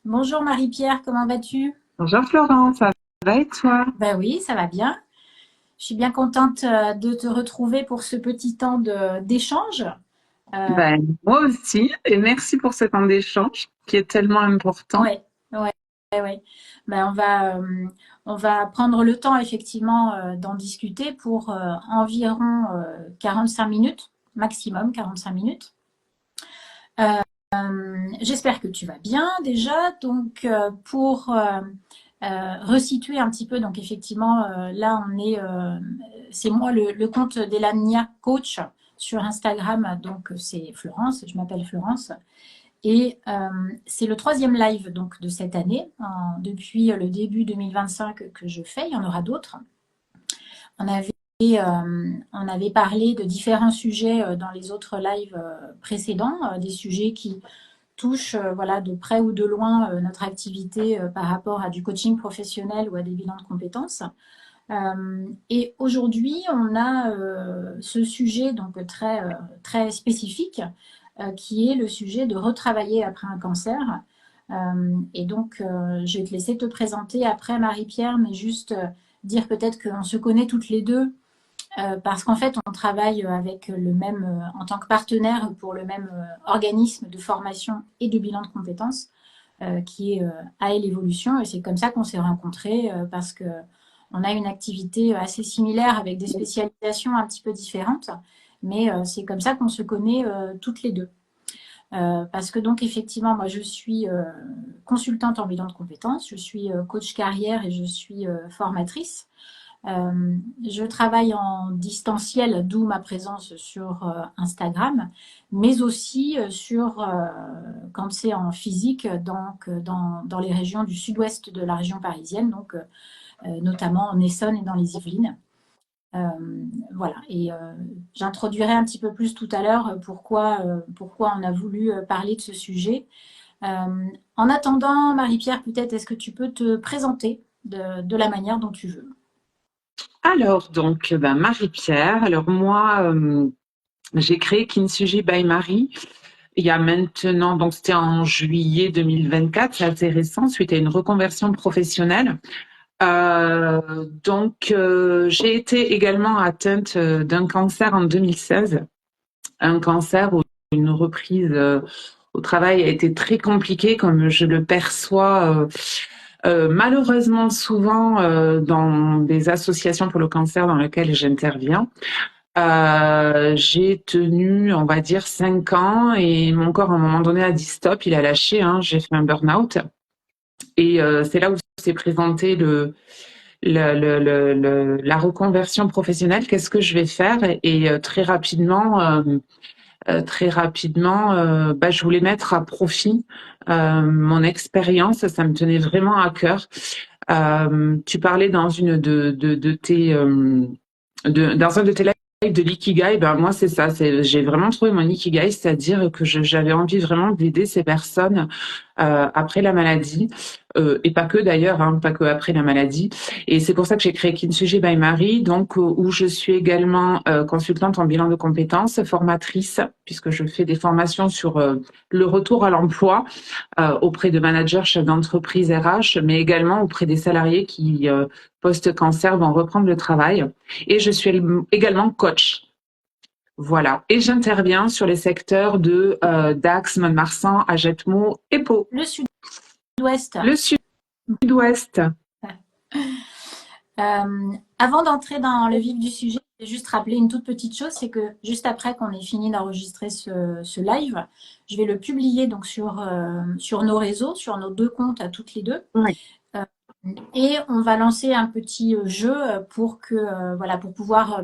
Bonjour Marie-Pierre, comment vas-tu? Bonjour Florence, ça va et toi? Ben oui, ça va bien. Je suis bien contente de te retrouver pour ce petit temps d'échange. Euh, Moi aussi, et merci pour ce temps d'échange qui est tellement important. ouais, ouais, ouais. Ben on va prendre le temps effectivement d'en discuter pour environ 45 minutes, maximum 45 minutes. J'espère que tu vas bien déjà. Donc pour resituer un petit peu, donc effectivement, là, c'est moi le compte d'Elania Coach sur Instagram. Donc, c'est Florence, je m'appelle Florence. Et c'est le troisième live donc, de cette année, depuis le début 2025 que je fais. Il y en aura d'autres. On avait, on avait parlé de différents sujets dans les autres lives précédents, des sujets qui touchent voilà, de près ou de loin notre activité par rapport à du coaching professionnel ou à des bilans de compétences. Et aujourd'hui, on a ce sujet donc très spécifique qui est le sujet de retravailler après un cancer. Et donc, je vais te laisser te présenter après, Marie-Pierre, mais juste dire peut-être qu'on se connaît toutes les deux parce qu'en fait, on travaille avec le même, en tant que partenaire pour le même organisme de formation et de bilan de compétences qui est AL Evolution. Et c'est comme ça qu'on s'est rencontrés parce que on a une activité assez similaire avec des spécialisations un petit peu différentes, mais c'est comme ça qu'on se connaît toutes les deux. Parce que donc effectivement, moi je suis consultante en bilan de compétences, je suis coach carrière et je suis formatrice. Je travaille en distanciel, d'où ma présence sur Instagram, mais aussi quand c'est en physique, donc dans les régions du sud-ouest de la région parisienne, donc notamment en Essonne et dans les Yvelines. Euh, voilà, et j'introduirai un petit peu plus tout à l'heure pourquoi on a voulu parler de ce sujet. En attendant, Marie-Pierre, peut-être est-ce que tu peux te présenter de la manière dont tu veux? Alors, donc, Marie-Pierre, alors moi, j'ai créé Kintsugi by Marie il y a maintenant, donc c'était en juillet 2024, c'est assez récent, suite à une reconversion professionnelle. J'ai été également atteinte d'un cancer en 2016, un cancer où une reprise au travail a été très compliquée, comme je le perçois malheureusement souvent dans des associations pour le cancer dans lesquelles j'interviens. J'ai tenu, on va dire, 5 ans et mon corps, à un moment donné, a dit stop, il a lâché. J'ai fait un burn-out. Et c'est là où s'est présenté la reconversion professionnelle. Qu'est-ce que je vais faire? Et très rapidement, je voulais mettre à profit mon expérience. Ça me tenait vraiment à cœur. Tu parlais dans une de tes dans un de tes lives de l'ikigai. Ben moi c'est ça, j'ai vraiment trouvé mon ikigai, c'est-à-dire que j'avais envie vraiment d'aider ces personnes après la maladie et pas que d'ailleurs, pas que après la maladie. Et c'est pour ça que j'ai créé Kintsugi by Marie, donc où je suis également consultante en bilan de compétences, formatrice puisque je fais des formations sur le retour à l'emploi auprès de managers, chefs d'entreprise RH, mais également auprès des salariés qui, post-cancer, vont reprendre le travail. Et je suis également coach. Voilà. Et j'interviens sur les secteurs de Dax, Mont-de-Marsan, Agetmo et Pau. Le sud-ouest. Le sud-ouest. Avant d'entrer dans le vif du sujet, je vais juste rappeler une toute petite chose, c'est que juste après qu'on ait fini d'enregistrer ce live, je vais le publier donc sur nos réseaux, sur nos deux comptes à toutes les deux. Oui. Euh, et on va lancer un petit jeu voilà, pour pouvoir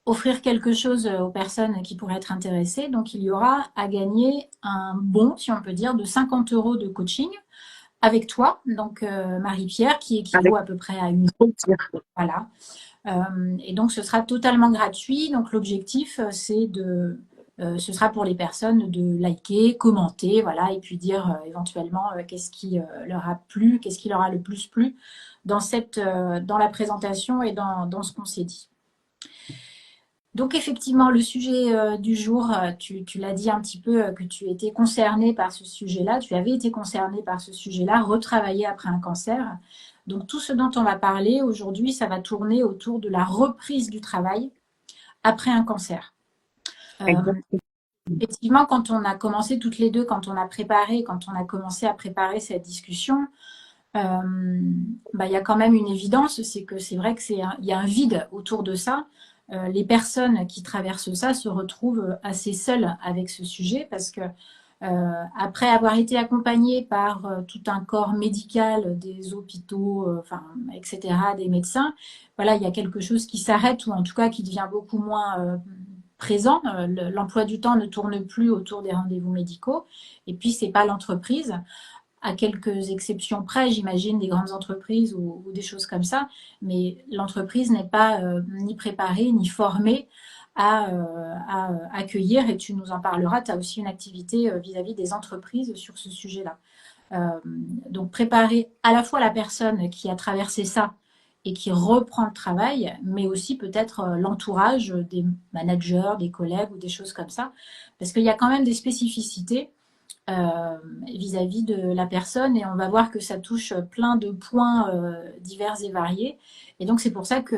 offrir quelque chose aux personnes qui pourraient être intéressées. Donc il y aura à gagner un bon, si on peut dire, de 50 euros de coaching avec toi, donc Marie-Pierre, qui Avec équivaut à peu près à une. plaisir. Voilà. Et donc, ce sera totalement gratuit. Donc, l'objectif, ce sera pour les personnes de liker, commenter, voilà, et puis dire éventuellement qu'est-ce qui leur a plu, qu'est-ce qui leur a le plus plu dans la présentation et dans ce qu'on s'est dit. Donc effectivement, le sujet du jour, tu l'as dit un petit peu, que tu étais concerné par ce sujet-là, tu avais été concerné par ce sujet-là, retravailler après un cancer. Donc tout ce dont on va parler aujourd'hui, ça va tourner autour de la reprise du travail après un cancer. Euh, Exactement. Effectivement, quand on a commencé toutes les deux, quand on a commencé à préparer cette discussion, il y a quand même une évidence, c'est que c'est vrai il y a un vide autour de ça. Les personnes qui traversent ça se retrouvent assez seules avec ce sujet parce que après avoir été accompagnées par tout un corps médical, des hôpitaux, etc., des médecins, voilà, il y a quelque chose qui s'arrête ou en tout cas qui devient beaucoup moins présent. L'emploi du temps ne tourne plus autour des rendez-vous médicaux. Et puis, c'est pas l'entreprise, à quelques exceptions près, j'imagine, des grandes entreprises ou des choses comme ça, mais l'entreprise n'est pas ni préparée ni formée à accueillir, et tu nous en parleras, tu as aussi une activité vis-à-vis des entreprises sur ce sujet-là. Donc préparer à la fois la personne qui a traversé ça et qui reprend le travail, mais aussi peut-être l'entourage des managers, des collègues ou des choses comme ça, parce qu'il y a quand même des spécificités vis-à-vis de la personne, et on va voir que ça touche plein de points divers et variés. Et donc c'est pour ça que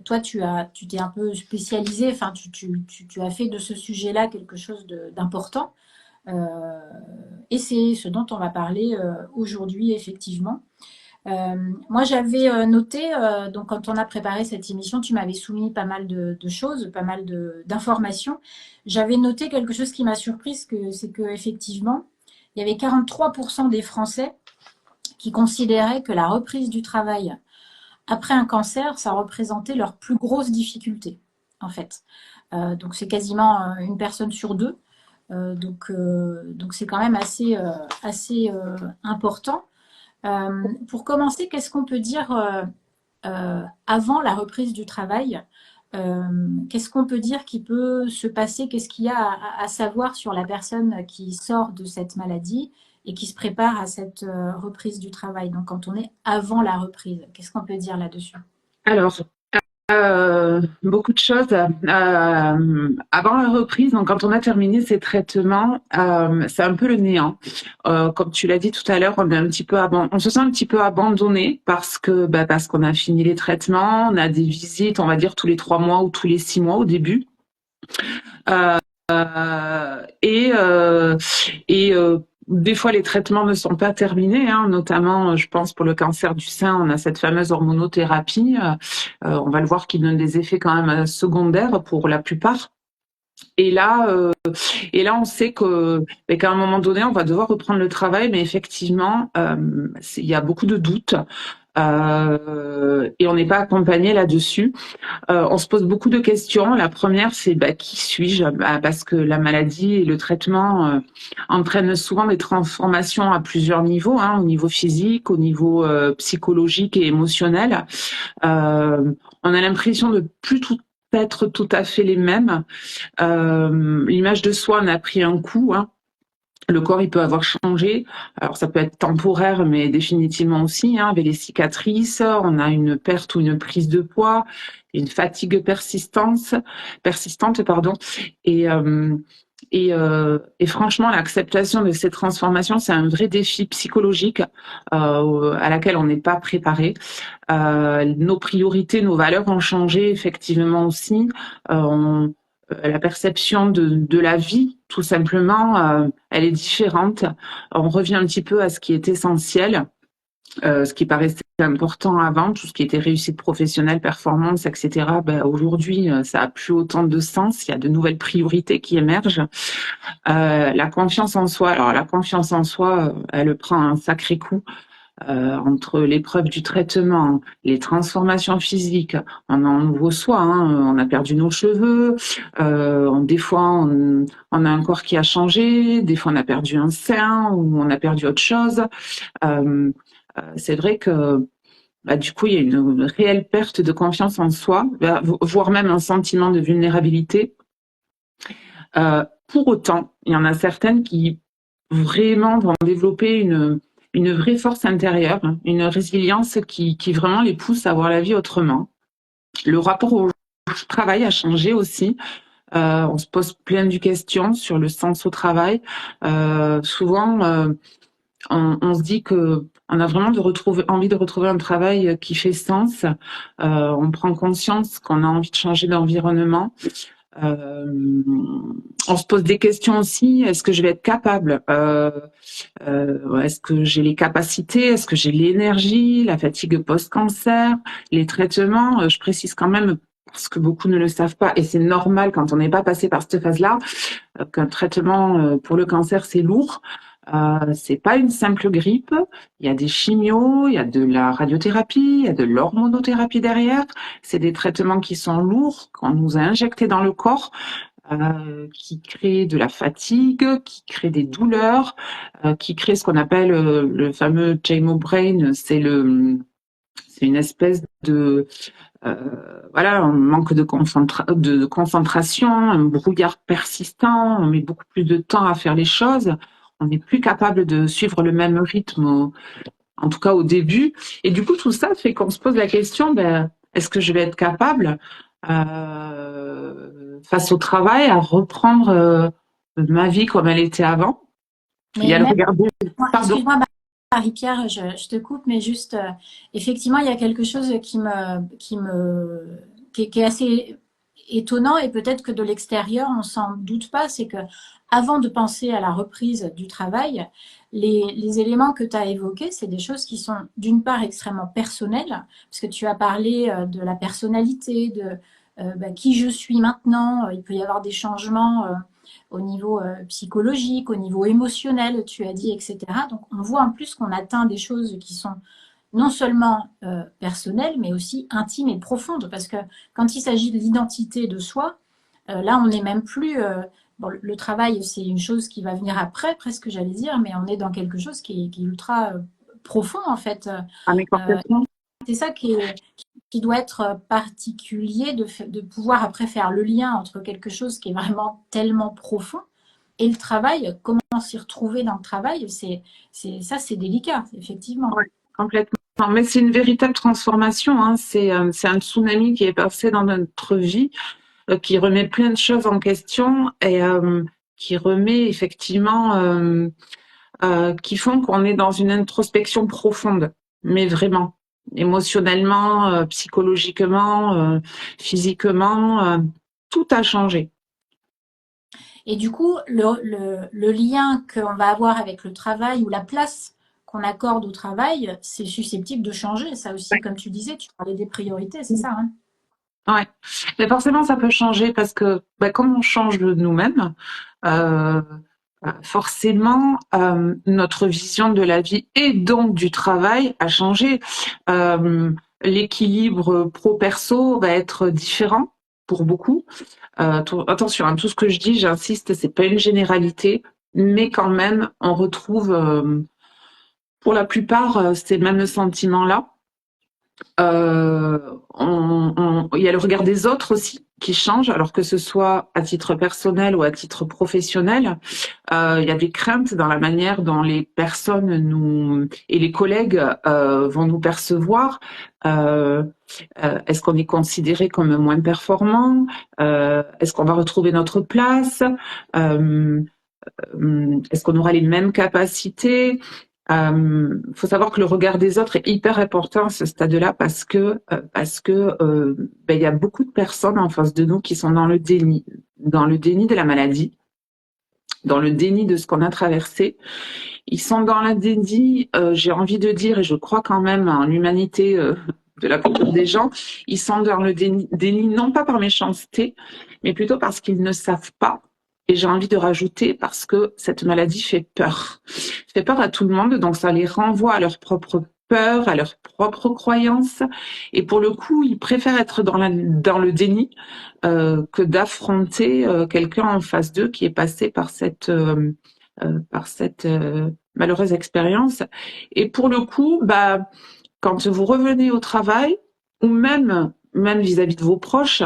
toi tu t'es un peu spécialisé, enfin tu as fait de ce sujet-là quelque chose d'important. Euh, et c'est ce dont on va parler aujourd'hui, effectivement. Moi, j'avais noté, donc quand on a préparé cette émission, tu m'avais soumis pas mal de choses, pas mal d'informations. J'avais noté quelque chose qui m'a surprise, c'est que effectivement, il y avait 43% des Français qui considéraient que la reprise du travail après un cancer, ça représentait leur plus grosse difficulté, en fait. Donc c'est quasiment une personne sur deux. Donc c'est quand même assez important. Pour commencer, qu'est-ce qu'on peut dire avant la reprise du travail? Qu'est-ce qu'on peut dire qui peut se passer? Qu'est-ce qu'il y a à savoir sur la personne qui sort de cette maladie et qui se prépare à cette reprise du travail? Donc, quand on est avant la reprise, qu'est-ce qu'on peut dire là-dessus? Alors, beaucoup de choses. Avant la reprise, donc quand on a terminé ces traitements, c'est un peu le néant. Comme tu l'as dit tout à l'heure, on se sent un petit peu abandonné parce qu'on a fini les traitements, on a des visites, on va dire tous les 3 mois ou tous les 6 mois au début. Euh, et euh, des fois, les traitements ne sont pas terminés, hein, notamment, je pense, pour le cancer du sein, on a cette fameuse hormonothérapie. On va le voir qui donne des effets quand même secondaires pour la plupart. Et là, on sait qu'à un moment donné, on va devoir reprendre le travail, mais effectivement, il y a beaucoup de doutes. Et on n'est pas accompagné là-dessus. On se pose beaucoup de questions. La première, c'est qui suis-je? Parce que la maladie et le traitement entraînent souvent des transformations à plusieurs niveaux, hein, au niveau physique, au niveau psychologique et émotionnel. On a l'impression de plus tout être tout à fait les mêmes. L'image de soi en a pris un coup, hein. Le corps, il peut avoir changé. Alors, ça peut être temporaire, mais définitivement aussi, hein, avec les cicatrices. On a une perte ou une prise de poids, une fatigue persistante, pardon. Et, euh, et franchement, l'acceptation de ces transformations, c'est un vrai défi psychologique à laquelle on n'est pas préparé. Nos priorités, nos valeurs ont changé effectivement aussi. La perception de la vie, tout simplement, elle est différente. On revient un petit peu à ce qui est essentiel, ce qui paraissait important avant, tout ce qui était réussite professionnelle, performance, etc. Aujourd'hui, ça a plus autant de sens. Il y a de nouvelles priorités qui émergent. La confiance en soi. Alors, la confiance en soi, elle prend un sacré coup. Entre l'épreuve du traitement, les transformations physiques, on a un nouveau soi, hein, on a perdu nos cheveux, des fois on a un corps qui a changé, des fois on a perdu un sein ou on a perdu autre chose. C'est vrai que du coup il y a une réelle perte de confiance en soi, voire même un sentiment de vulnérabilité. Pour autant, il y en a certaines qui vraiment vont développer une vraie force intérieure, une résilience qui vraiment les pousse à voir la vie autrement. Le rapport aux travail a changé aussi. On se pose plein de questions sur le sens au travail. Souvent, on se dit que on a vraiment envie de retrouver un travail qui fait sens. On prend conscience qu'on a envie de changer d'environnement. On se pose des questions aussi. Est-ce que je vais être capable? Est-ce que j'ai les capacités? Est-ce que j'ai l'énergie? La fatigue post-cancer, les traitements. Je précise quand même, parce que beaucoup ne le savent pas, et c'est normal quand on n'est pas passé par cette phase-là, qu'un traitement pour le cancer, c'est lourd. C'est pas une simple grippe. Il y a des chimios, il y a de la radiothérapie, il y a de l'hormonothérapie derrière. C'est des traitements qui sont lourds, qu'on nous a injectés dans le corps, qui créent de la fatigue, qui créent des douleurs, qui créent ce qu'on appelle le fameux JMO brain. C'est une espèce de voilà, un manque de concentration, un brouillard persistant, on met beaucoup plus de temps à faire les choses, on n'est plus capable de suivre le même rythme, en tout cas au début. Et du coup, tout ça fait qu'on se pose la question, est-ce que je vais être capable, face au travail, à reprendre ma vie comme elle était avant? Il y Mais a le même, regard pardon. excuse-moi, Marie-Pierre, je te coupe, mais juste, effectivement, il y a quelque chose qui est assez étonnant et peut-être que de l'extérieur, on s'en doute pas, c'est que avant de penser à la reprise du travail, les éléments que tu as évoqués, c'est des choses qui sont d'une part extrêmement personnelles, parce que tu as parlé de la personnalité, de qui je suis maintenant. Il peut y avoir des changements au niveau psychologique, au niveau émotionnel, tu as dit, etc. Donc on voit en plus qu'on atteint des choses qui sont non seulement personnelles, mais aussi intimes et profondes, parce que quand il s'agit de l'identité de soi, là on n'est même plus... bon, le travail, c'est une chose qui va venir après, presque j'allais dire, mais on est dans quelque chose qui est ultra profond en fait. Ah, mais complètement. C'est ça qui doit être particulier de pouvoir après faire le lien entre quelque chose qui est vraiment tellement profond et le travail, comment s'y retrouver dans le travail, c'est délicat, effectivement. Ouais, complètement. Mais c'est une véritable transformation, hein. C'est un tsunami qui est passé dans notre vie, qui remet plein de choses en question et qui remet effectivement, qui font qu'on est dans une introspection profonde, mais vraiment, émotionnellement, psychologiquement, physiquement, tout a changé. Et du coup, le lien qu'on va avoir avec le travail ou la place qu'on accorde au travail, c'est susceptible de changer. Ça aussi, comme tu disais, tu parlais des priorités, c'est ça, hein? Ouais, mais forcément ça peut changer parce que comme on change de nous-mêmes, euh, forcément notre vision de la vie et donc du travail a changé. L'équilibre pro-perso va être différent pour beaucoup. Attention, hein, tout ce que je dis, j'insiste, c'est pas une généralité, mais quand même on retrouve pour la plupart ces mêmes sentiments-là. Il y a le regard des autres aussi qui change, alors que ce soit à titre personnel ou à titre professionnel. Il y a des craintes dans la manière dont les personnes et les collègues vont nous percevoir. Est-ce qu'on est considéré comme moins performant? Est-ce qu'on va retrouver notre place? Est-ce qu'on aura les mêmes capacités? Faut savoir que le regard des autres est hyper important à ce stade-là parce que il y a beaucoup de personnes en face de nous qui sont dans le déni de la maladie, dans le déni de ce qu'on a traversé. Ils sont dans le déni, j'ai envie de dire, et je crois quand même en l'humanité de la plupart des gens, ils sont dans le déni non pas par méchanceté, mais plutôt parce qu'ils ne savent pas. Et j'ai envie de rajouter parce que cette maladie fait peur. Fait peur à tout le monde, donc ça les renvoie à leur propre peur, à leurs propres croyances. Et pour le coup, ils préfèrent être dans le déni que d'affronter quelqu'un en face d'eux qui est passé par cette malheureuse expérience. Et pour le coup, quand vous revenez au travail, ou même vis-à-vis de vos proches,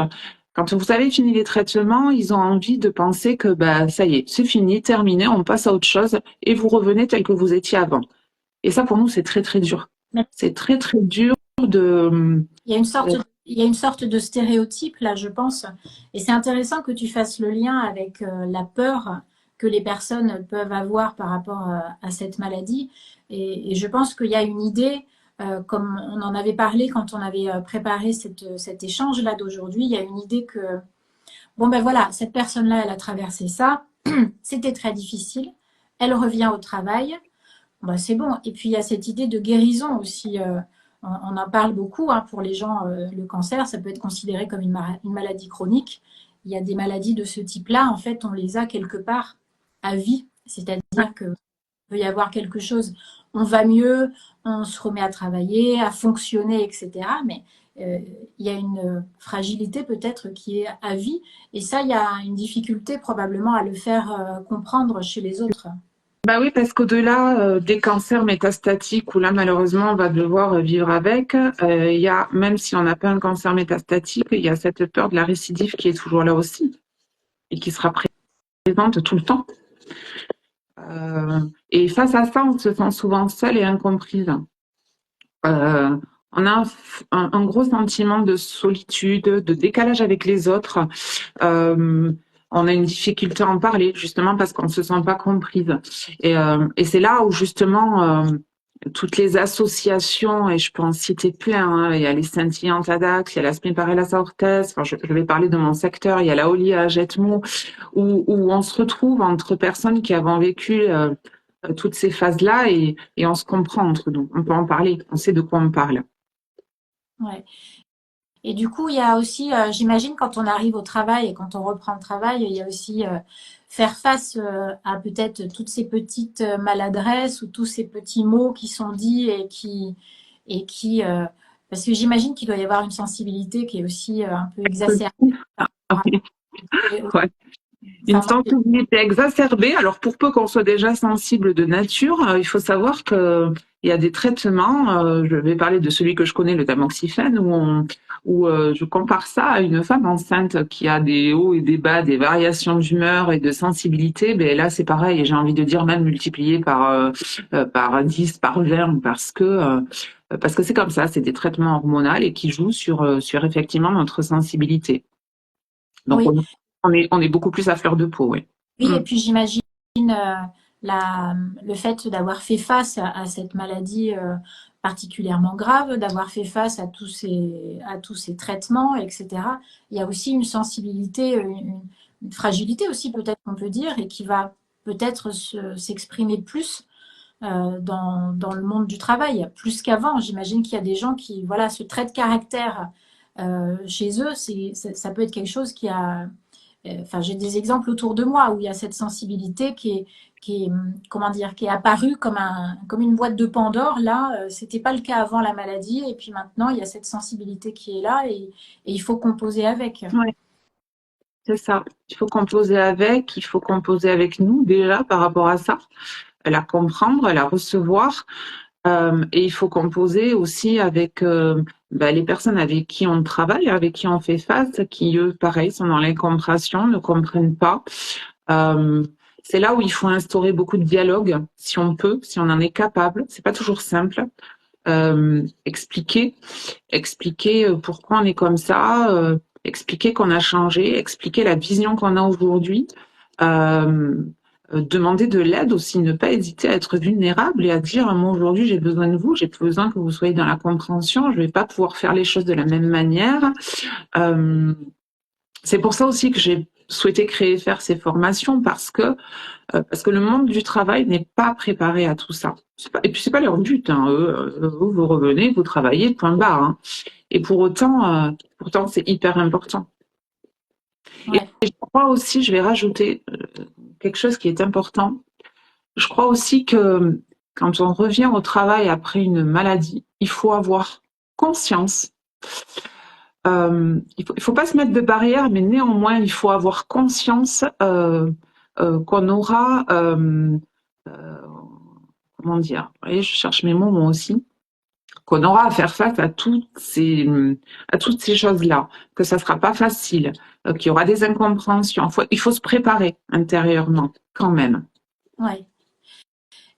quand vous avez fini les traitements, ils ont envie de penser que ça y est, c'est fini, terminé, on passe à autre chose et vous revenez tel que vous étiez avant. Et ça, pour nous, c'est très très dur. Mais C'est très très dur de. il y a une sorte de il y a une sorte de stéréotype là, je pense. Et c'est intéressant que tu fasses le lien avec la peur que les personnes peuvent avoir par rapport à cette maladie. Et je pense qu'il y a une idée, comme on en avait parlé quand on avait préparé cet échange-là d'aujourd'hui, il y a une idée que, bon ben voilà, cette personne-là, elle a traversé ça, c'était très difficile, elle revient au travail, bah, c'est bon. Et puis il y a cette idée de guérison aussi. On en parle beaucoup hein, pour les gens. Le cancer, ça peut être considéré comme une maladie chronique. Il y a des maladies de ce type-là. En fait, on les a quelque part à vie. C'est-à-dire que peut y avoir quelque chose, on va mieux, on se remet à travailler, à fonctionner, etc. Mais il y a une fragilité peut-être qui est à vie. Et ça, il y a une difficulté probablement à le faire comprendre chez les autres. Bah oui, parce qu'au-delà des cancers métastatiques où là malheureusement on va devoir vivre avec, il y a même si on n'a pas un cancer métastatique, il y a cette peur de la récidive qui est toujours là aussi et qui sera présente tout le temps. Et face à ça, on se sent souvent seule et incomprise. Euh, on a un gros sentiment de solitude, de décalage avec les autres. Euh, on a une difficulté à en parler, justement parce qu'on ne se sent pas comprise. Et c'est là où, justement, toutes les associations, et je peux en citer plein, hein, il y a les Scintillantes à Dax, il y a la Spinparella Orthez, enfin, je vais parler de mon secteur, il y a la Oli à Jetmou, où on se retrouve entre personnes qui avons vécu toutes ces phases-là et on se comprend entre nous. On peut en parler, on sait de quoi on parle. Ouais. Et du coup, il y a aussi, j'imagine, quand on arrive au travail et quand on reprend le travail, il y a aussi faire face à peut-être toutes ces petites maladresses ou tous ces petits mots qui sont dits et qui parce que j'imagine qu'il doit y avoir une sensibilité qui est aussi un peu exacerbée par Ah rapport oui, ouais. Une enfin, moi, sensibilité exacerbée. Alors, pour peu qu'on soit déjà sensible de nature, il faut savoir que il y a des traitements. Je vais parler de celui que je connais, le tamoxifène, où je compare ça à une femme enceinte qui a des hauts et des bas, des variations d'humeur et de sensibilité. Ben là, c'est pareil. Et j'ai envie de dire même multiplié par 10, par 20, parce que c'est comme ça. C'est des traitements hormonaux et qui jouent sur effectivement notre sensibilité. Donc, oui, on est beaucoup plus à fleur de peau, oui. oui, et puis j'imagine le fait d'avoir fait face à cette maladie particulièrement grave, d'avoir fait face à tous ces traitements, etc. Il y a aussi une sensibilité, une fragilité aussi peut-être qu'on peut dire, et qui va peut-être s'exprimer plus dans le monde du travail, plus qu'avant. J'imagine qu'il y a des gens qui, voilà, ce trait de caractère chez eux, ça peut être quelque chose qui a enfin, j'ai des exemples autour de moi où il y a cette sensibilité qui est comment dire, qui est apparue comme une boîte de Pandore. Là, c'était pas le cas avant la maladie, et puis maintenant, il y a cette sensibilité qui est là, et il faut composer avec. Ouais, c'est ça. Il faut composer avec, il faut composer avec nous déjà par rapport à ça, la comprendre, la recevoir, et il faut composer aussi avec les personnes avec qui on travaille, avec qui on fait face, qui eux, pareil, sont dans l'incompréhension, ne comprennent pas. Euh, c'est là où il faut instaurer beaucoup de dialogue, si on peut, si on en est capable. C'est pas toujours simple. Expliquer, expliquer pourquoi on est comme ça, expliquer qu'on a changé, expliquer la vision qu'on a aujourd'hui, euh, demander de l'aide aussi, ne pas hésiter à être vulnérable et à dire moi aujourd'hui j'ai besoin de vous, j'ai besoin que vous soyez dans la compréhension, je vais pas pouvoir faire les choses de la même manière. Euh, c'est pour ça aussi que j'ai souhaité créer faire ces formations parce que le monde du travail n'est pas préparé à tout ça. Et puis c'est pas leur but. Hein. Vous revenez, vous travaillez, point barre. Hein. Et pourtant c'est hyper important. Et Ouais, je crois aussi, je vais rajouter quelque chose qui est important. Je crois aussi que quand on revient au travail après une maladie, il faut avoir conscience. Il faut pas se mettre de barrières, mais néanmoins il faut avoir conscience qu'on aura euh, comment dire, vous voyez, je cherche mes mots moi aussi, qu'on aura à faire face à toutes ces choses-là, que ça sera pas facile, qu'il y aura des incompréhensions. Il faut se préparer intérieurement quand même. ouais.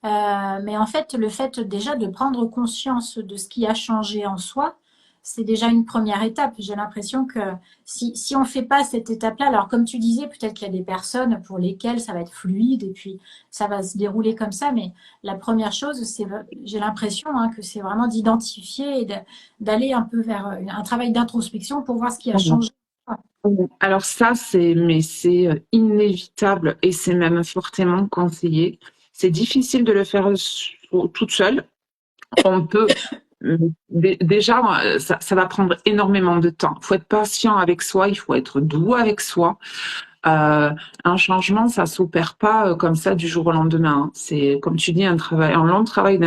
Mais en fait, le fait déjà de prendre conscience de ce qui a changé en soi, c'est déjà une première étape. J'ai l'impression que si on ne fait pas cette étape-là, alors comme tu disais, peut-être qu'il y a des personnes pour lesquelles ça va être fluide et puis ça va se dérouler comme ça, mais la première chose, j'ai l'impression que c'est vraiment d'identifier et d'aller un peu vers un travail d'introspection pour voir ce qui a changé. Alors ça, c'est inévitable et c'est même fortement conseillé. C'est difficile de le faire toute seule. On peut déjà, ça va prendre énormément de temps. Il faut être patient avec soi, il faut être doux avec soi. Un changement, ça s'opère pas comme ça du jour au lendemain, hein. C'est, comme tu dis, un long travail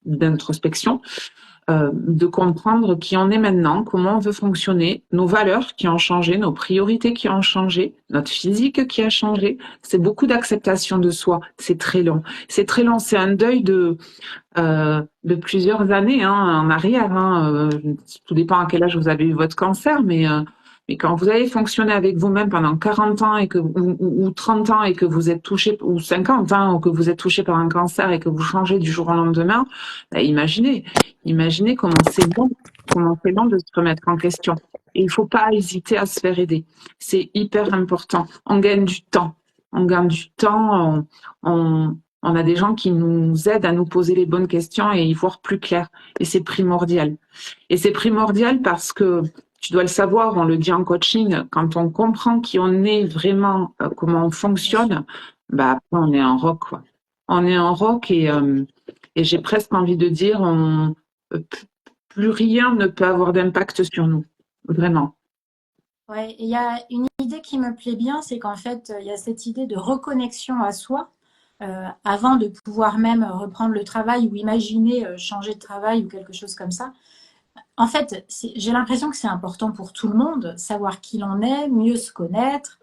d'introspection, de comprendre qui on est maintenant, comment on veut fonctionner, nos valeurs qui ont changé, nos priorités qui ont changé, notre physique qui a changé. C'est beaucoup d'acceptation de soi. C'est très long. C'est très long. C'est un deuil de plusieurs années en arrière. Tout dépend à quel âge vous avez eu votre cancer, mais quand vous avez fonctionné avec vous-même pendant 40 ans ou 30 ans et que vous êtes touché, ou 50 ans, ou que vous êtes touché par un cancer et que vous changez du jour au lendemain, ben imaginez comment c'est long de se remettre en question. Et il faut pas hésiter à se faire aider. C'est hyper important. On gagne du temps. On gagne du temps. On a des gens qui nous aident à nous poser les bonnes questions et y voir plus clair. Et c'est primordial. Et c'est primordial parce que, tu dois le savoir, on le dit en coaching, quand on comprend qui on est vraiment, comment on fonctionne, bah après on est en rock, quoi. On est en rock et j'ai presque envie de dire, euh, plus rien ne peut avoir d'impact sur nous. Vraiment. Ouais, et il y a une idée qui me plaît bien, c'est qu'en fait, il y a cette idée de reconnexion à soi avant de pouvoir même reprendre le travail ou imaginer changer de travail ou quelque chose comme ça. En fait, j'ai l'impression que c'est important pour tout le monde, savoir qui l'on est, mieux se connaître,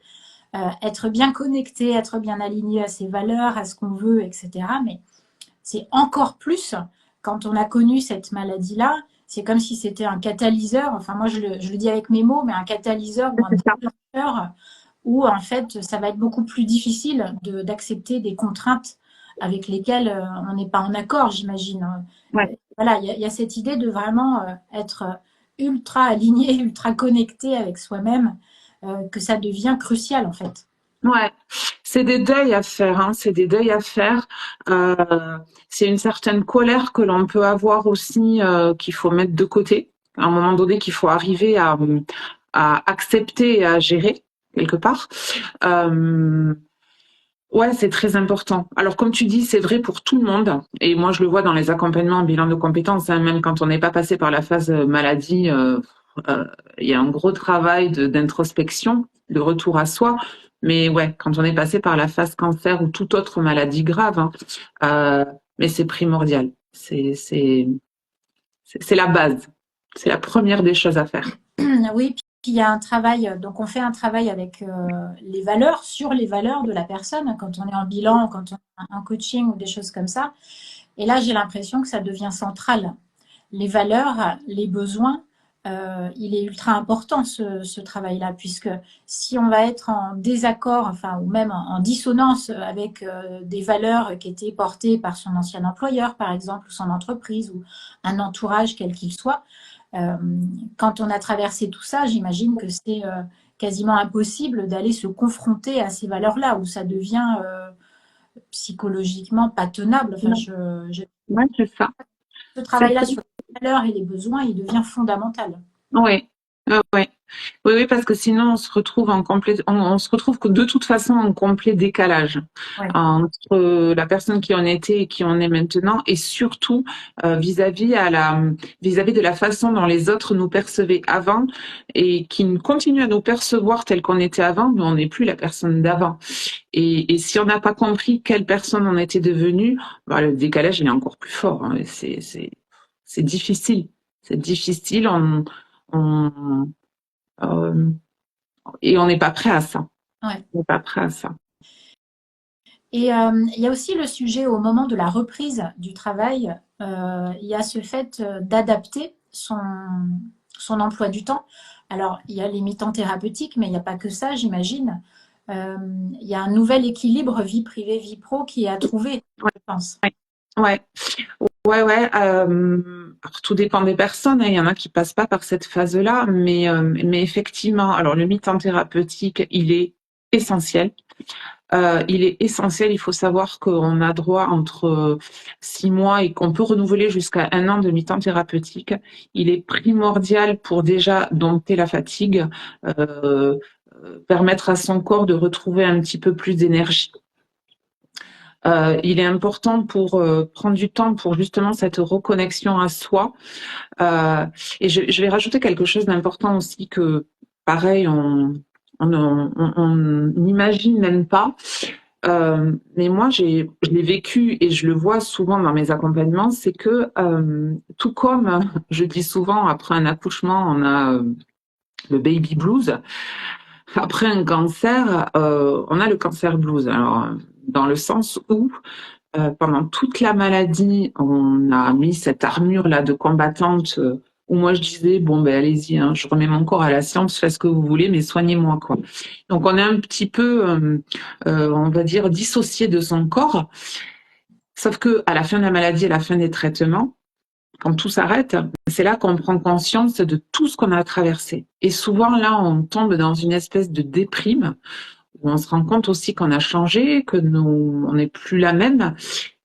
être bien connecté, être bien aligné à ses valeurs, à ce qu'on veut, etc. Mais c'est encore plus quand on a connu cette maladie-là. C'est comme si c'était un catalyseur, enfin moi je le dis avec mes mots, mais un catalyseur ou un C'est ça. déclencheur où en fait ça va être beaucoup plus difficile d'accepter des contraintes avec lesquelles on n'est pas en accord, j'imagine. Ouais. Voilà, il y a cette idée de vraiment être ultra aligné, ultra connecté avec soi-même, que ça devient crucial en fait. Ouais, c'est des deuils à faire, hein, c'est des deuils à faire. C'est une certaine colère que l'on peut avoir aussi, qu'il faut mettre de côté. À un moment donné, qu'il faut arriver à accepter et à gérer quelque part. Euh, ouais, c'est très important. Alors, comme tu dis, c'est vrai pour tout le monde. Et moi, je le vois dans les accompagnements en bilan de compétences, hein, même quand on n'est pas passé par la phase maladie, euh, il y a un gros travail d'introspection, de retour à soi. Mais ouais, quand on est passé par la phase cancer ou toute autre maladie grave, hein, euh, mais c'est primordial. C'est la base. C'est la première des choses à faire. Oui, puis il y a un travail, donc on fait un travail avec les valeurs, sur les valeurs de la personne, quand on est en bilan, quand on est en coaching ou des choses comme ça. Et là, j'ai l'impression que ça devient central. Les valeurs, les besoins, il est ultra important ce travail-là, puisque si on va être en désaccord, enfin, ou même en dissonance avec des valeurs qui étaient portées par son ancien employeur, par exemple, ou son entreprise, ou un entourage quel qu'il soit, euh, quand on a traversé tout ça, j'imagine que c'est quasiment impossible d'aller se confronter à ces valeurs-là, où ça devient psychologiquement pas tenable. Enfin, Ouais, c'est ça. ce C'est travail-là sur les valeurs et les besoins, il devient fondamental. Oui, ouais. Oui, oui, parce que sinon on se retrouve on se retrouve que de toute façon en complet décalage Ouais. entre la personne qui en était et qui en est maintenant, et surtout vis-à-vis de la façon dont les autres nous percevaient avant et qui nous continuent à nous percevoir tel qu'on était avant, mais on n'est plus la personne d'avant. Et si on n'a pas compris quelle personne on était devenu, bah, le décalage il est encore plus fort, hein. C'est difficile. C'est difficile. On, euh, et on n'est pas prêt à ça. Ouais. On n'est pas prêt à ça. Et il y a aussi le sujet au moment de la reprise du travail, il y a ce fait d'adapter son emploi du temps. Alors, il y a les mi-temps thérapeutiques, mais il n'y a pas que ça, j'imagine. Euh, il y a un nouvel équilibre vie privée, vie pro qui est à trouver, Ouais, je pense. ouais, ouais, ouais, ouais. Alors, tout dépend des personnes, hein. Il y en a qui passent pas par cette phase-là, mais effectivement, alors le mi-temps thérapeutique, il est essentiel. Il est essentiel. Il faut savoir qu'on a droit entre 6 mois et qu'on peut renouveler jusqu'à 1 an de mi-temps thérapeutique. Il est primordial pour déjà dompter la fatigue, euh, permettre à son corps de retrouver un petit peu plus d'énergie. Il est important pour prendre du temps pour justement cette reconnexion à soi. Et je vais rajouter quelque chose d'important aussi que, pareil, on n'imagine même pas. Mais moi, je l'ai vécu et je le vois souvent dans mes accompagnements, c'est que tout comme je dis souvent, après un accouchement, on a le baby blues. Après un cancer, on a le cancer blues. Alors, dans le sens où pendant toute la maladie, on a mis cette armure-là de combattante où moi je disais, bon, ben allez-y, hein, je remets mon corps à la science, faites ce que vous voulez, mais soignez-moi, quoi. Donc on est un petit peu, on va dire, dissocié de son corps. Sauf que à la fin de la maladie, à la fin des traitements, quand tout s'arrête, c'est là qu'on prend conscience de tout ce qu'on a traversé. Et souvent, là, on tombe dans une espèce de déprime où on se rend compte aussi qu'on a changé, que nous, on n'est plus la même.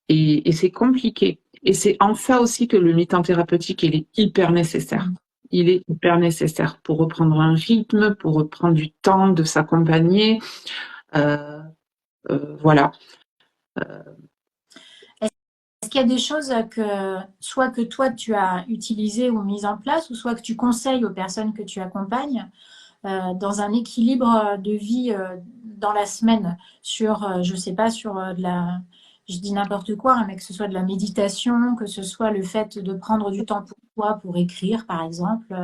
Et c'est compliqué. Et c'est en ça aussi que le mi-temps thérapeutique, il est hyper nécessaire. Il est hyper nécessaire pour reprendre un rythme, pour reprendre du temps de s'accompagner. Voilà. Est-ce qu'il y a des choses que soit que toi tu as utilisées ou mises en place, ou soit que tu conseilles aux personnes que tu accompagnes dans un équilibre de vie dans la semaine sur, je sais pas, sur de la, je dis n'importe quoi, hein, mais que ce soit de la méditation, que ce soit le fait de prendre du temps pour toi, pour écrire par exemple,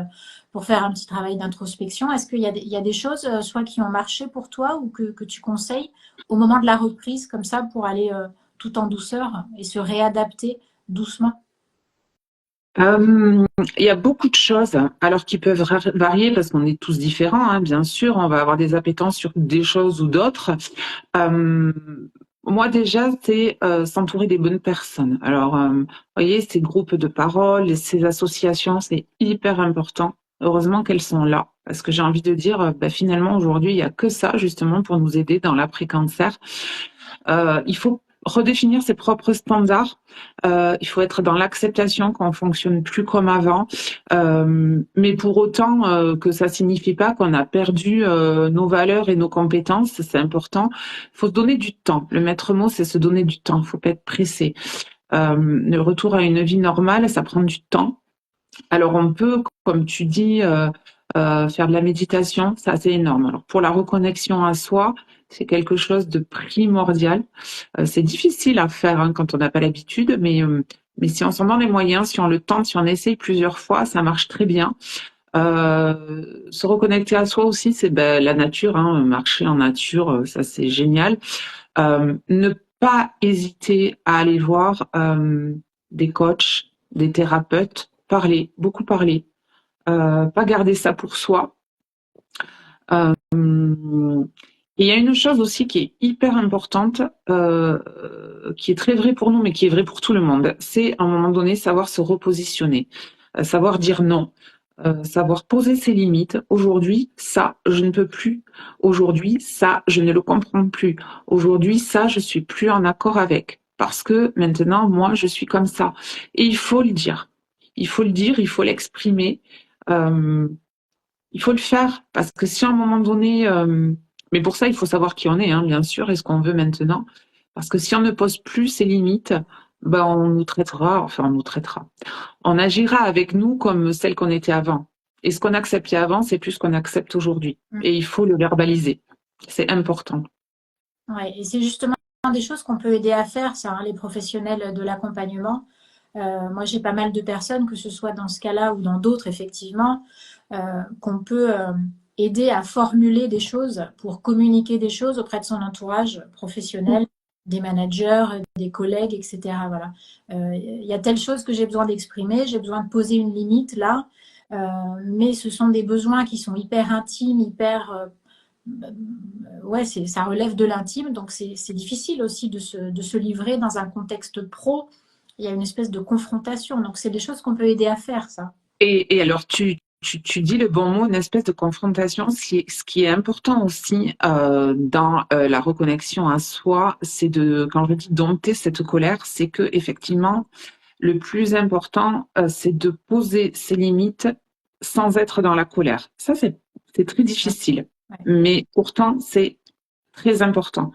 pour faire un petit travail d'introspection. Est-ce qu'il y a il y a des choses soit qui ont marché pour toi ou que tu conseilles au moment de la reprise comme ça pour aller tout en douceur et se réadapter doucement? Il y a beaucoup de choses, alors qui peuvent varier parce qu'on est tous différents, hein, bien sûr. On va avoir des appétences sur des choses ou d'autres. Euh, Moi déjà, c'est s'entourer des bonnes personnes. Alors, vous voyez, ces groupes de parole, ces associations, c'est hyper important. Heureusement qu'elles sont là, parce que j'ai envie de dire, bah, finalement, aujourd'hui, il y a que ça justement pour nous aider dans l'après-cancer. Il faut redéfinir ses propres standards. Il faut être dans l'acceptation qu'on fonctionne plus comme avant, mais pour autant que ça signifie pas qu'on a perdu nos valeurs et nos compétences. C'est important. Il faut se donner du temps. Le maître mot, c'est se donner du temps. Il faut pas être pressé. Le retour à une vie normale, ça prend du temps. Alors on peut, comme tu dis, faire de la méditation, ça c'est énorme. Alors pour la reconnexion à soi, c'est quelque chose de primordial. C'est difficile à faire hein, quand on n'a pas l'habitude, mais si on s'en donne les moyens, si on le tente, si on essaye plusieurs fois, ça marche très bien. Se reconnecter à soi aussi, c'est ben, la nature, hein, marcher en nature, ça c'est génial. Ne pas hésiter à aller voir des coachs, des thérapeutes, parler, beaucoup parler, pas garder ça pour soi. Euh, et il y a une chose aussi qui est hyper importante, qui est très vraie pour nous, mais qui est vraie pour tout le monde, c'est à un moment donné savoir se repositionner, savoir dire non, savoir poser ses limites. Aujourd'hui, ça, je ne peux plus. Aujourd'hui, ça, je ne le comprends plus. Aujourd'hui, ça, je suis plus en accord avec. Parce que maintenant, moi, je suis comme ça. Et il faut le dire. Il faut le dire, il faut l'exprimer. Euh, il faut le faire. Parce que si à un moment donné, mais pour ça, il faut savoir qui on est, hein, bien sûr, et ce qu'on veut maintenant. Parce que si on ne pose plus ses limites, ben, on nous traitera, enfin, on nous traitera. On agira avec nous comme celle qu'on était avant. Et ce qu'on acceptait avant, c'est plus ce qu'on accepte aujourd'hui. Et il faut le verbaliser. C'est important. Ouais, et c'est justement des choses qu'on peut aider à faire, ça, hein, les professionnels de l'accompagnement. Moi, j'ai pas mal de personnes, que ce soit dans ce cas-là ou dans d'autres, effectivement, qu'on peut aider à formuler des choses pour communiquer des choses auprès de son entourage professionnel, des managers, des collègues, etc. Voilà. Il y a telle chose que j'ai besoin d'exprimer, j'ai besoin de poser une limite là, mais ce sont des besoins qui sont hyper intimes, hyper ouais, ça relève de l'intime, donc c'est difficile aussi de se livrer dans un contexte pro il y a une espèce de confrontation. Donc, c'est des choses qu'on peut aider à faire, ça. Et alors, tu dis le bon mot, une espèce de confrontation. Ce qui est important aussi dans la reconnexion à soi, c'est de, quand je dis dompter cette colère, c'est que effectivement, le plus important, c'est de poser ses limites sans être dans la colère. Ça, c'est très difficile, Ouais. mais pourtant, c'est très important.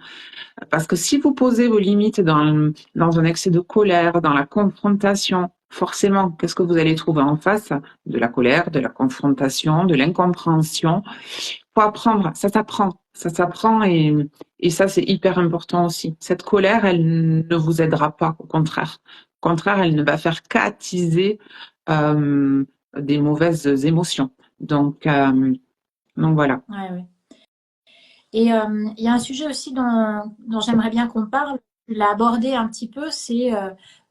Parce que si vous posez vos limites dans un excès de colère, dans la confrontation, forcément, qu'est-ce que vous allez trouver en face? De la colère, de la confrontation, de l'incompréhension. Faut apprendre, ça s'apprend et ça c'est hyper important aussi. Cette colère, elle ne vous aidera pas, au contraire. Au contraire, elle ne va faire qu'attiser euh, des mauvaises émotions. Donc voilà. Ouais, ouais. Et il y a un sujet aussi dont j'aimerais bien qu'on parle, tu l'as abordé un petit peu, c'est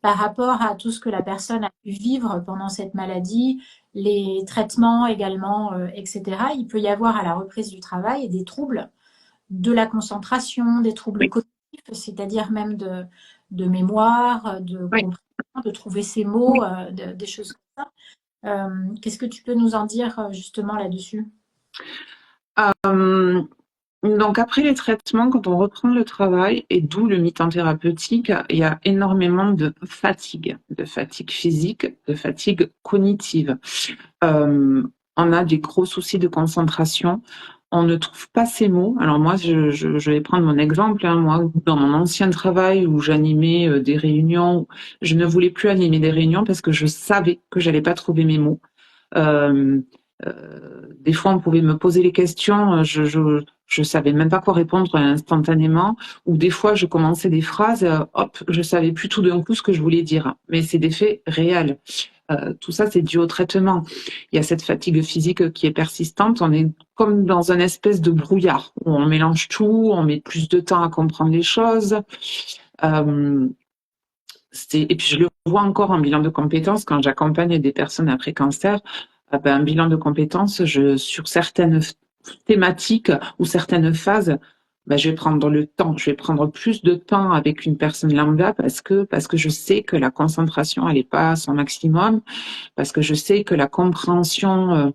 par rapport à tout ce que la personne a pu vivre pendant cette maladie, les traitements également, etc. Il peut y avoir à la reprise du travail des troubles de la concentration, des troubles Oui, cognitifs, c'est-à-dire même de mémoire, de oui. compréhension, de trouver ses mots, des choses comme ça. Qu'est-ce que tu peux nous en dire justement là-dessus? Euh, Donc après les traitements, quand on reprend le travail, et d'où le mi-temps thérapeutique, il y a énormément de fatigue physique, de fatigue cognitive. Euh, on a des gros soucis de concentration. On ne trouve pas ces mots. Alors moi, je vais prendre mon exemple. Hein. Moi, dans mon ancien travail où j'animais des réunions, je ne voulais plus animer des réunions parce que je savais que j'allais pas trouver mes mots. Euh, des fois, on pouvait me poser les questions, je savais même pas quoi répondre instantanément, ou des fois, je commençais des phrases, hop, je savais plus tout d'un coup ce que je voulais dire. Mais c'est des faits réels. Tout ça, c'est dû au traitement. Il y a cette fatigue physique qui est persistante. On est comme dans un espèce de brouillard où on mélange tout, on met plus de temps à comprendre les choses. Euh, et puis je le vois encore en bilan de compétences quand j'accompagne des personnes après cancer. Ben, un bilan de compétences, sur certaines thématiques ou certaines phases, ben, je vais prendre le temps. Je vais prendre plus de temps avec une personne lambda parce que je sais que la concentration elle est pas à son maximum, parce que je sais que la compréhension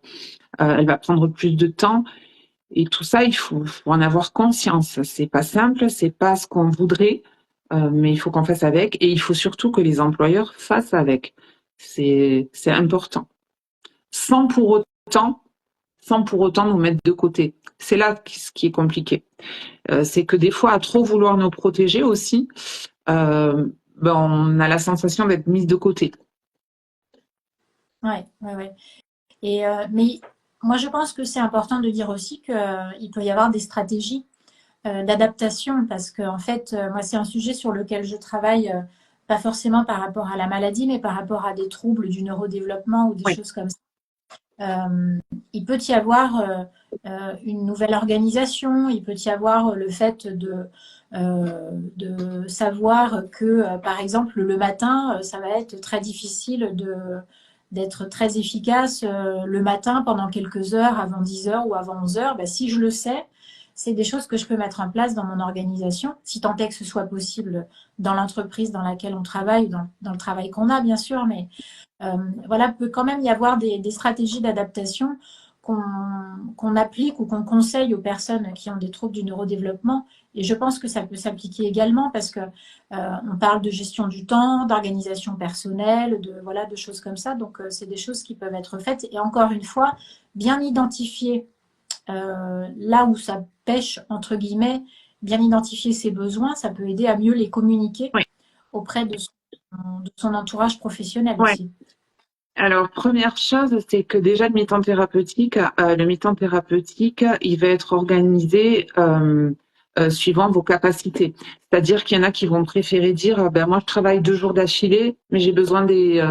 elle va prendre plus de temps. Et tout ça, il faut en avoir conscience. C'est pas simple, c'est pas ce qu'on voudrait, mais il faut qu'on fasse avec. Et il faut surtout que les employeurs fassent avec. C'est important. Sans pour autant, sans pour autant nous mettre de côté. C'est là ce qui est compliqué. C'est que des fois, à trop vouloir nous protéger aussi, ben on a la sensation d'être mise de côté. Ouais, ouais, ouais. Mais moi, je pense que c'est important de dire aussi qu'il peut y avoir des stratégies d'adaptation parce que, en fait, moi, c'est un sujet sur lequel je travaille, pas forcément par rapport à la maladie, mais par rapport à des troubles du neurodéveloppement ou des Oui, choses comme ça. Il peut y avoir une nouvelle organisation, il peut y avoir le fait de savoir que, par exemple, le matin, ça va être très difficile d'être très efficace le matin pendant quelques heures, avant 10 heures ou avant 11 heures. Ben, si je le sais, c'est des choses que je peux mettre en place dans mon organisation, si tant est que ce soit possible dans l'entreprise dans laquelle on travaille, dans le travail qu'on a, bien sûr, mais voilà, peut quand même y avoir des stratégies d'adaptation qu'on qu'on applique ou qu'on conseille aux personnes qui ont des troubles du neurodéveloppement. Et je pense que ça peut s'appliquer également parce que on parle de gestion du temps, d'organisation personnelle, de voilà, de choses comme ça. Donc c'est des choses qui peuvent être faites. Et encore une fois, bien identifier là où ça pêche entre guillemets, bien identifier ses besoins, ça peut aider à mieux les communiquer oui, auprès de son entourage professionnel ouais. aussi. Alors, première chose, c'est que déjà le mi-temps thérapeutique, il va être organisé suivant vos capacités. C'est-à-dire qu'il y en a qui vont préférer dire, ben moi je travaille 2 jours d'affilée, mais j'ai besoin des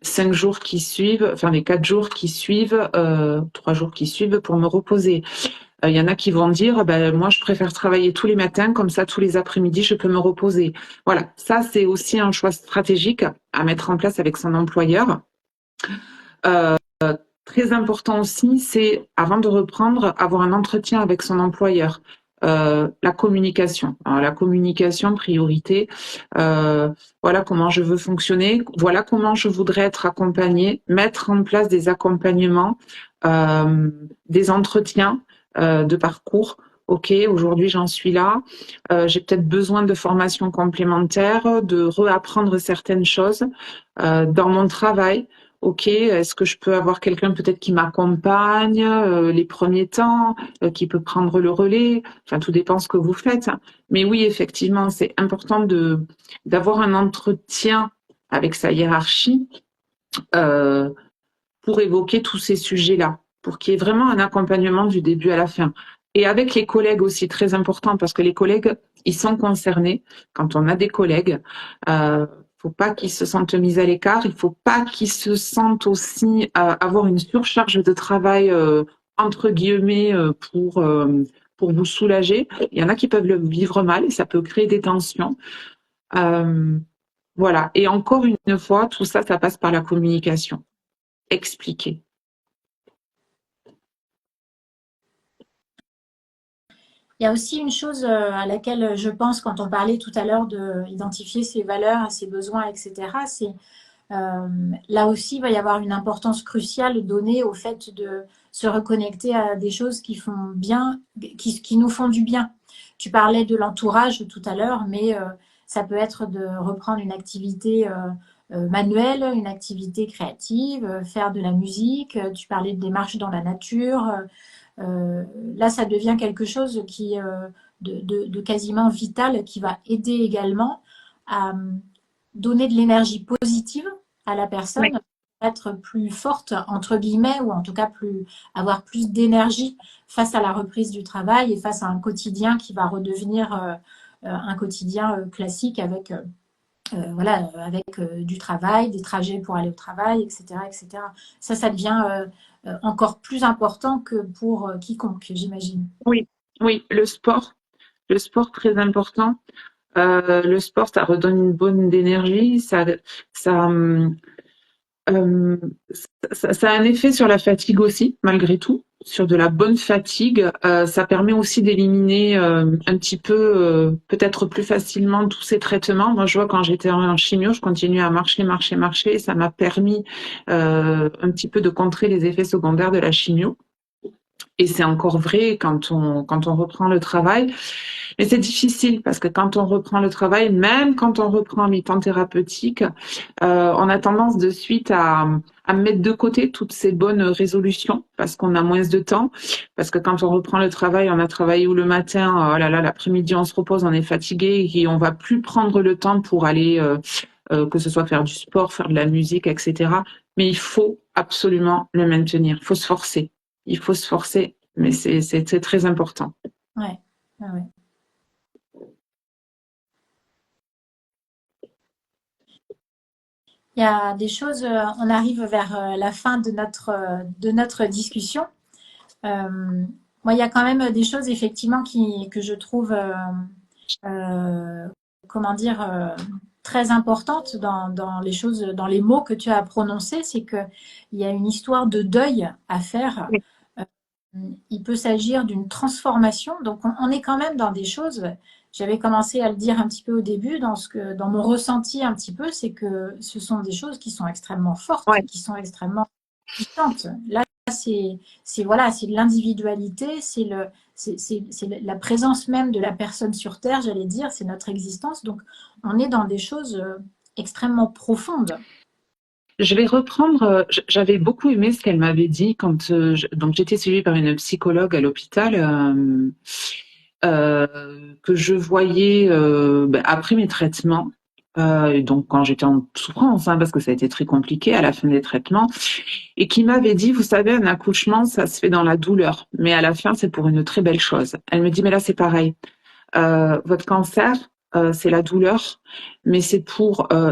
5 jours qui suivent, enfin les 4 jours qui suivent, 3 jours qui suivent pour me reposer. Il y en a qui vont dire, ben, moi, je préfère travailler tous les matins, comme ça, tous les après-midi, je peux me reposer. Voilà, ça, c'est aussi un choix stratégique à mettre en place avec son employeur. Euh, Très important aussi, c'est, avant de reprendre, avoir un entretien avec son employeur. la communication. Alors, la communication, priorité. Voilà comment je veux fonctionner. Voilà comment je voudrais être accompagnée. Mettre en place des accompagnements, des entretiens de parcours. Ok, aujourd'hui j'en suis là. J'ai peut-être besoin de formations complémentaires, de réapprendre certaines choses dans mon travail. Ok, est-ce que je peux avoir quelqu'un peut-être qui m'accompagne les premiers temps, qui peut prendre le relais? Enfin, tout dépend ce que vous faites. Mais oui, effectivement, c'est important d'avoir un entretien avec sa hiérarchie euh, pour évoquer tous ces sujets-là, pour qu'il y ait vraiment un accompagnement du début à la fin. Et avec les collègues aussi, très important, parce que les collègues, ils sont concernés. Quand on a des collègues, faut pas qu'ils se sentent mis à l'écart, il faut pas qu'ils se sentent aussi avoir une surcharge de travail, entre guillemets, pour vous soulager. Il y en a qui peuvent le vivre mal et ça peut créer des tensions. Euh, voilà. Et encore une fois, tout ça, ça passe par la communication. Expliquer. Il y a aussi une chose à laquelle je pense quand on parlait tout à l'heure d'identifier ses valeurs, ses besoins, etc. C'est là aussi, il va y avoir une importance cruciale donnée au fait de se reconnecter à des choses qui font bien, qui nous font du bien. Tu parlais de l'entourage tout à l'heure, mais ça peut être de reprendre une activité manuelle, une activité créative, faire de la musique. Tu parlais de démarches dans la nature. Là, ça devient quelque chose de quasiment vital qui va aider également à donner de l'énergie positive à la Oui. personne, être plus forte, entre guillemets, ou en tout cas avoir plus d'énergie face à la reprise du travail et face à un quotidien qui va redevenir un quotidien classique avec, du travail, des trajets pour aller au travail, etc. etc. Ça devient encore plus important que pour quiconque, j'imagine. Oui, oui, le sport très important. Le sport, ça redonne une bonne énergie, ça, euh, ça a un effet sur la fatigue aussi, malgré tout, sur de la bonne fatigue. Ça permet aussi d'éliminer un petit peu, peut-être plus facilement tous ces traitements. Moi, je vois quand j'étais en chimio, je continuais à marcher, marcher, marcher. Ça m'a permis un petit peu de contrer les effets secondaires de la chimio. Et c'est encore vrai quand on reprend le travail. Mais c'est difficile parce que quand on reprend le travail, même quand on reprend un mi-temps thérapeutique, on a tendance de suite à mettre de côté toutes ces bonnes résolutions parce qu'on a moins de temps. Parce que quand on reprend le travail, on a travaillé ou le matin, oh là là, l'après-midi on se repose, on est fatigué et on va plus prendre le temps pour aller, que ce soit faire du sport, faire de la musique, etc. Mais il faut absolument le maintenir. Il faut se forcer. Il faut se forcer, mais c'est très important. Ouais, ouais, ouais. Il y a des choses, on arrive vers la fin de notre discussion. Moi, il y a quand même des choses effectivement que je trouve, euh, comment dire, très importantes dans les choses, dans les mots que tu as prononcés. C'est qu'il y a une histoire de deuil à faire. Euh, il peut s'agir d'une transformation. Donc, on est quand même dans des choses. J'avais commencé à le dire un petit peu au début, dans mon ressenti un petit peu, c'est que ce sont des choses qui sont extrêmement fortes, Ouais. qui sont extrêmement puissantes. Là, c'est de l'individualité, c'est la présence même de la personne sur Terre, j'allais dire, c'est notre existence. Donc, on est dans des choses extrêmement profondes. Je vais reprendre, j'avais beaucoup aimé ce qu'elle m'avait dit quand donc j'étais suivie par une psychologue à l'hôpital que je voyais après mes traitements. Et donc quand j'étais en souffrance, hein, parce que ça a été très compliqué à la fin des traitements, et qui m'avait dit, vous savez, un accouchement, ça se fait dans la douleur, mais à la fin, c'est pour une très belle chose. Elle me dit, mais là, c'est pareil. Votre cancer, c'est la douleur, mais c'est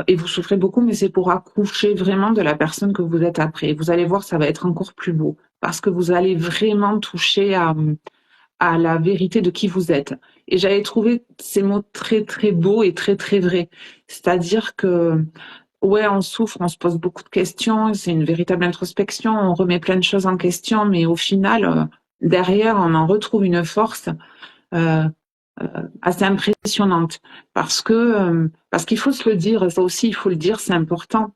et vous souffrez beaucoup, mais c'est pour accoucher vraiment de la personne que vous êtes après. Vous allez voir, ça va être encore plus beau, parce que vous allez vraiment toucher à la vérité de qui vous êtes. Et j'avais trouvé ces mots très, très beaux et très, très vrais. C'est-à-dire que, ouais, on souffre, on se pose beaucoup de questions, c'est une véritable introspection, on remet plein de choses en question, mais au final, derrière, on en retrouve une force euh, assez impressionnante parce qu'il faut se le dire, ça aussi il faut le dire, c'est important.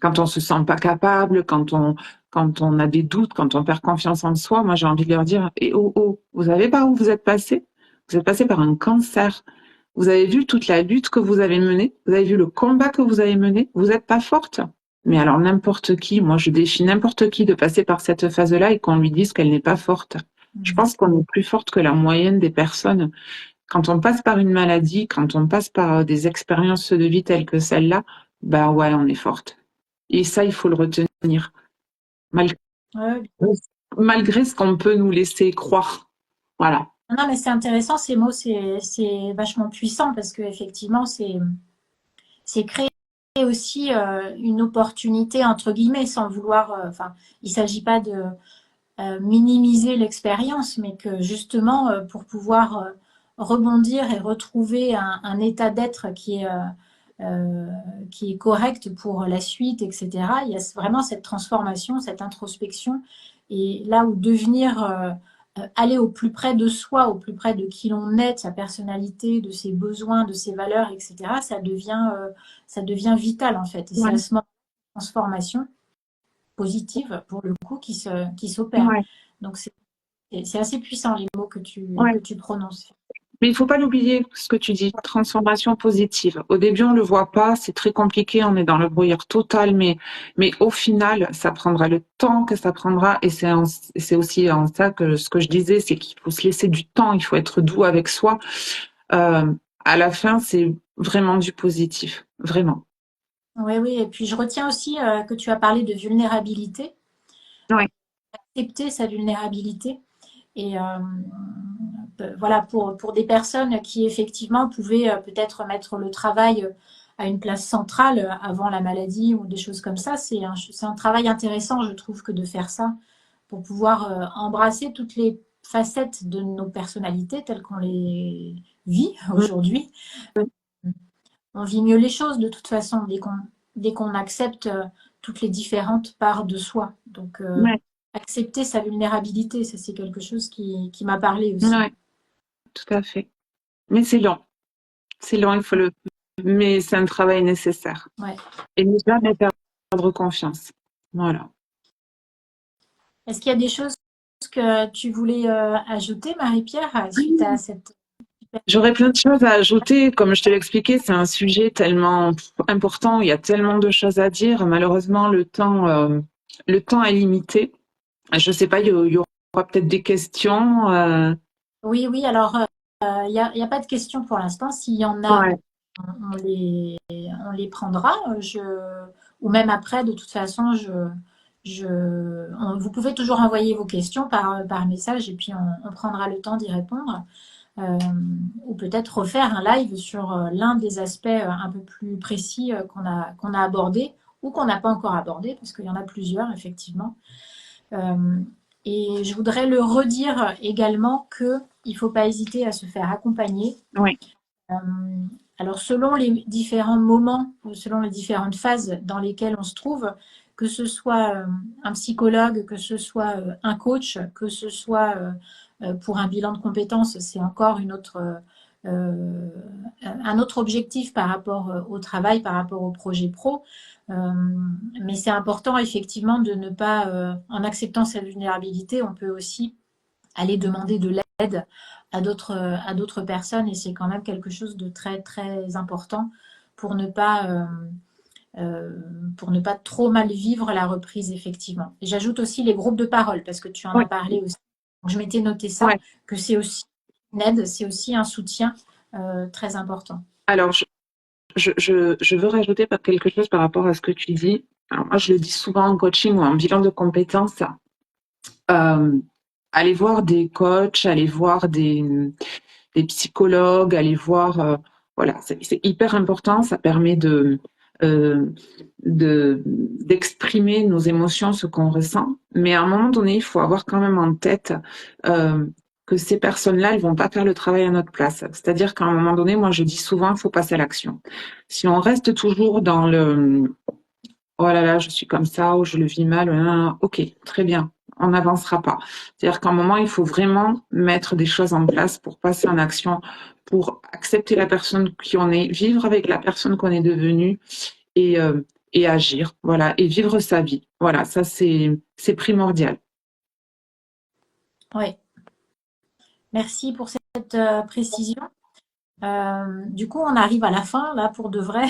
Quand on se sent pas capable, quand on a des doutes, quand on perd confiance en soi, moi j'ai envie de leur dire, et oh oh, vous savez par où vous êtes passé? Vous êtes passé par un cancer. Vous avez vu toute la lutte que vous avez menée, vous avez vu le combat que vous avez mené, vous n'êtes pas forte. Mais alors n'importe qui, moi je défie n'importe qui de passer par cette phase-là et qu'on lui dise qu'elle n'est pas forte. Je Mhm. pense qu'on est plus forte que la moyenne des personnes. Quand on passe par une maladie, quand on passe par des expériences de vie telles que celle-là, ben ouais, on est forte. Et ça, il faut le retenir, malgré, Ouais. malgré ce qu'on peut nous laisser croire. Voilà. Non, mais c'est intéressant, ces mots, c'est vachement puissant parce que effectivement, c'est créer aussi une opportunité, entre guillemets, sans vouloir. Enfin, il ne s'agit pas de minimiser l'expérience, mais que justement, pour pouvoir rebondir et retrouver un état d'être euh, qui est correct pour la suite, etc., il y a vraiment cette transformation, cette introspection. Et là où devenir, aller au plus près de soi, au plus près de qui l'on est, de sa personnalité, de ses besoins, de ses valeurs, etc., ça devient vital en fait. Et c'est à Ouais, ce moment de transformation positive, pour le coup, qui s'opère. ouais, Donc c'est assez puissant les mots ouais. que tu prononces. Mais il faut pas l'oublier, ce que tu dis, transformation positive. Au début, on le voit pas, c'est très compliqué, on est dans le brouillard total, mais au final, ça prendra le temps que ça prendra, et c'est aussi en ça que ce que je disais, c'est qu'il faut se laisser du temps, il faut être doux avec soi. Euh, à la fin, c'est vraiment du positif, vraiment. Oui, oui. Et puis je retiens aussi que tu as parlé de vulnérabilité, Ouais, accepter sa vulnérabilité. Et voilà, pour des personnes qui effectivement pouvaient peut-être mettre le travail à une place centrale avant la maladie ou des choses comme ça, c'est un travail intéressant, je trouve, que de faire ça pour pouvoir embrasser toutes les facettes de nos personnalités telles qu'on les vit aujourd'hui. On vit mieux les choses de toute façon dès qu'on accepte toutes les différentes parts de soi. Donc, ouais, accepter sa vulnérabilité, ça c'est quelque chose qui m'a parlé aussi. ouais, tout à fait. Mais c'est long, il faut le, mais c'est un travail nécessaire. Ouais. Et ne jamais perdre confiance. Voilà. Est-ce qu'il y a des choses que tu voulais ajouter, Marie-Pierre, suite à cette... J'aurais plein de choses à ajouter. Comme je te l'expliquais, c'est un sujet tellement important. Il y a tellement de choses à dire. Malheureusement, le temps est limité. Je sais pas, il y aura peut-être des questions. Oui, oui, alors, il y a pas de questions pour l'instant. S'il y en a, Ouais, on les prendra. Ou même après, de toute façon, vous pouvez toujours envoyer vos questions par message et puis on prendra le temps d'y répondre. Euh, ou peut-être refaire un live sur l'un des aspects un peu plus précis qu'on a abordé ou qu'on n'a pas encore abordé, parce qu'il y en a plusieurs, effectivement. Euh, et je voudrais le redire également qu'il ne faut pas hésiter à se faire accompagner. ouais, Euh, alors, selon les différents moments, ou selon les différentes phases dans lesquelles on se trouve, que ce soit un psychologue, que ce soit un coach, que ce soit pour un bilan de compétences, c'est encore euh, un autre objectif par rapport au travail, par rapport au projet pro. Euh, mais c'est important effectivement de ne pas, en acceptant cette vulnérabilité, on peut aussi aller demander de l'aide à d'autres personnes et c'est quand même quelque chose de très très important pour ne pas pour ne pas trop mal vivre la reprise effectivement. Et j'ajoute aussi les groupes de parole parce que tu en as ouais, parlé aussi. Donc, je m'étais noté ça ouais. que c'est aussi une aide, c'est aussi un soutien très important. Alors, je veux rajouter quelque chose par rapport à ce que tu dis. Alors, moi, je le dis souvent en coaching ou en bilan de compétences. Euh, Aller voir des coachs, aller voir des psychologues, aller voir, voilà, c'est hyper important. Ça permet euh, d'exprimer nos émotions, ce qu'on ressent. Mais à un moment donné, il faut avoir quand même en tête euh, que ces personnes-là, elles vont pas faire le travail à notre place. C'est-à-dire qu'à un moment donné, moi, je dis souvent, il faut passer à l'action. Si on reste toujours dans le oh là là, je suis comme ça, ou je le vis mal, ok, très bien. on n'avancera pas. C'est-à-dire qu'à un moment, il faut vraiment mettre des choses en place pour passer en action, pour accepter la personne qui on est, vivre avec la personne qu'on est devenue et, euh, et agir, voilà, et vivre sa vie. Voilà, ça c'est primordial. Oui, merci pour cette précision. Du coup, on arrive à la fin, là, pour de vrai,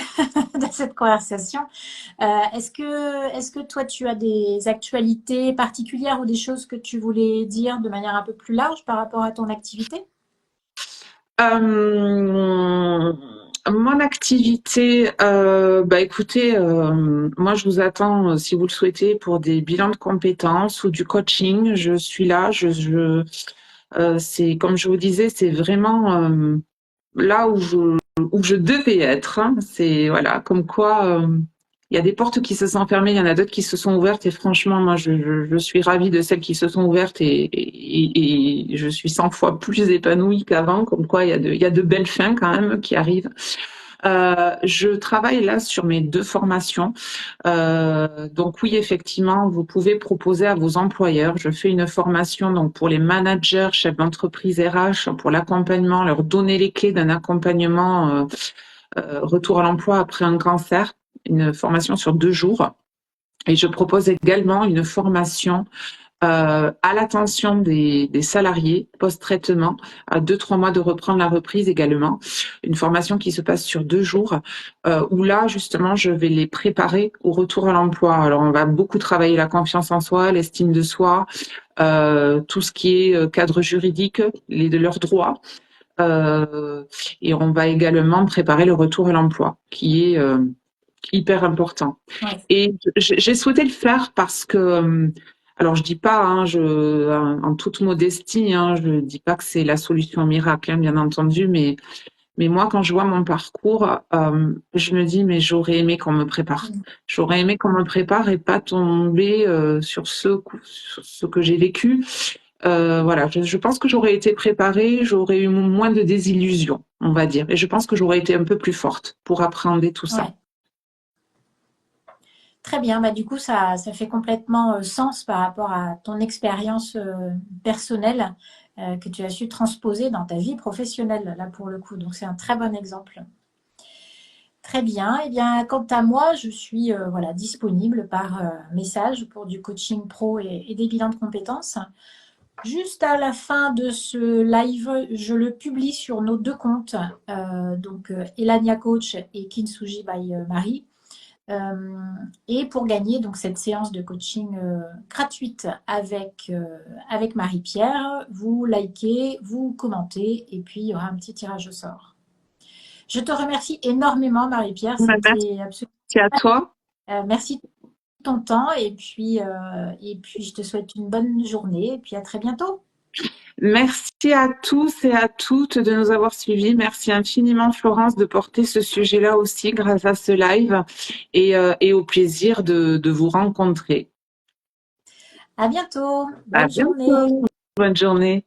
de cette conversation. Est-ce que toi, tu as des actualités particulières ou des choses que tu voulais dire de manière un peu plus large par rapport à ton activité? Euh, Mon activité, bah écoutez, moi je vous attends si vous le souhaitez pour des bilans de compétences ou du coaching. Je suis là. C'est comme je vous disais, c'est vraiment là où je devais être, hein. C'est voilà, comme quoi il y a des portes qui se sont fermées, il y en a d'autres qui se sont ouvertes. Et franchement, moi, je suis ravie de celles qui se sont ouvertes et je suis 100 fois plus épanouie qu'avant. Comme quoi, il y a de belles fins quand même qui arrivent. Je travaille là sur mes deux formations. Donc oui, effectivement, vous pouvez proposer à vos employeurs. Je fais une formation donc pour les managers, chefs d'entreprise RH, pour l'accompagnement, leur donner les clés d'un accompagnement retour à l'emploi après un cancer, une formation sur 2 jours. Et je propose également une formation à l'attention des salariés post-traitement, à 2-3 mois de reprendre la reprise également. Une formation qui se passe sur 2 jours, où là, justement, je vais les préparer au retour à l'emploi. Alors, on va beaucoup travailler la confiance en soi, l'estime de soi, tout ce qui est cadre juridique, de leurs droits. Euh, et on va également préparer le retour à l'emploi, qui est hyper important. Ouais. Et j'ai souhaité le faire parce que, alors je dis pas, hein, en toute modestie, hein, je dis pas que c'est la solution miracle, hein, bien entendu, mais moi, quand je vois mon parcours, je me dis, mais j'aurais aimé qu'on me prépare. J'aurais aimé qu'on me prépare et pas tomber sur ce que j'ai vécu. Voilà, je pense que j'aurais été préparée, j'aurais eu moins de désillusions, on va dire, et je pense que j'aurais été un peu plus forte pour appréhender tout ça. Ouais. Très bien, bah, du coup, ça fait complètement sens par rapport à ton expérience personnelle que tu as su transposer dans ta vie professionnelle, là pour le coup. Donc, c'est un très bon exemple. Très bien. Eh bien, quant à moi, je suis voilà, disponible par message pour du coaching pro et des bilans de compétences. Juste à la fin de ce live, je le publie sur nos deux comptes, donc Elania Coach et Kintsugi by Marie. Et pour gagner donc cette séance de coaching gratuite avec Marie-Pierre, vous likez, vous commentez et puis il y aura un petit tirage au sort. Je te remercie énormément Marie-Pierre, c'était absolument Merci à toi. merci de ton temps et puis je te souhaite une bonne journée et puis à très bientôt. Merci à tous et à toutes de nous avoir suivis. Merci infiniment, Florence, de porter ce sujet-là aussi grâce à ce live et au plaisir de vous rencontrer. À bientôt, À bonne journée. bientôt. Bonne journée.